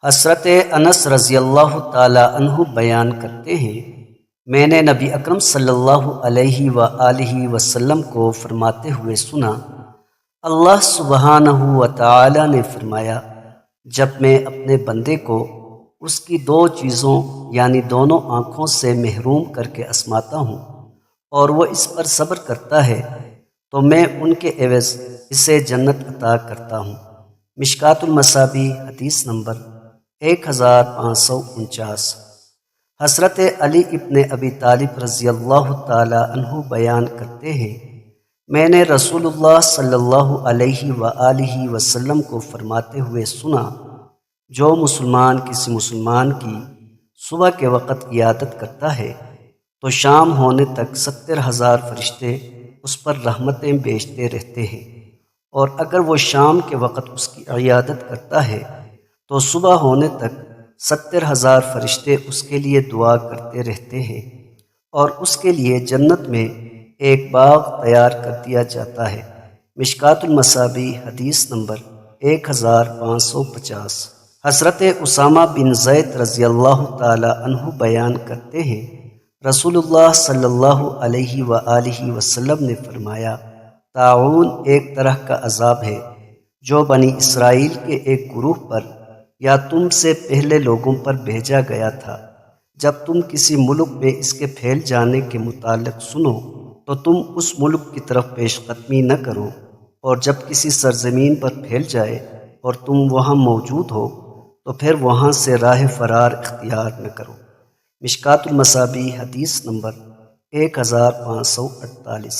حضرت انس رضی اللہ تعالی عنہ بیان کرتے ہیں، میں نے نبی اکرم صلی اللہ علیہ وآلہ وسلم کو فرماتے ہوئے سنا، اللہ سبحانہ و تعالی نے فرمایا، جب میں اپنے بندے کو اس کی دو چیزوں یعنی دونوں آنکھوں سے محروم کر کے آزماتا ہوں اور وہ اس پر صبر کرتا ہے تو میں ان کے عوض اسے جنت عطا کرتا ہوں۔ مشکوٰۃ المصابیح حدیث نمبر 1549۔ حضرت علی ابن ابی طالب رضی اللہ تعالی عنہ بیان کرتے ہیں، میں نے رسول اللہ صلی اللہ علیہ وآلہ وسلم کو فرماتے ہوئے سنا، جو مسلمان کسی مسلمان کی صبح کے وقت عیادت کرتا ہے تو شام ہونے تک 70,000 فرشتے اس پر رحمتیں بیچتے رہتے ہیں، اور اگر وہ شام کے وقت اس کی عیادت کرتا ہے تو صبح ہونے تک 70,000 فرشتے اس کے لیے دعا کرتے رہتے ہیں، اور اس کے لیے جنت میں ایک باغ تیار کر دیا جاتا ہے۔ مشکوٰۃ المصابیح حدیث نمبر 1550۔ حضرت اسامہ بن زید رضی اللہ تعالی عنہ بیان کرتے ہیں، رسول اللہ صلی اللہ علیہ وآلہ وسلم نے فرمایا، طاعون ایک طرح کا عذاب ہے جو بنی اسرائیل کے ایک گروہ پر یا تم سے پہلے لوگوں پر بھیجا گیا تھا۔ جب تم کسی ملک میں اس کے پھیل جانے کے متعلق سنو تو تم اس ملک کی طرف پیش قدمی نہ کرو، اور جب کسی سرزمین پر پھیل جائے اور تم وہاں موجود ہو تو پھر وہاں سے راہ فرار اختیار نہ کرو۔ مشکوٰۃ المصابیح حدیث نمبر 1548۔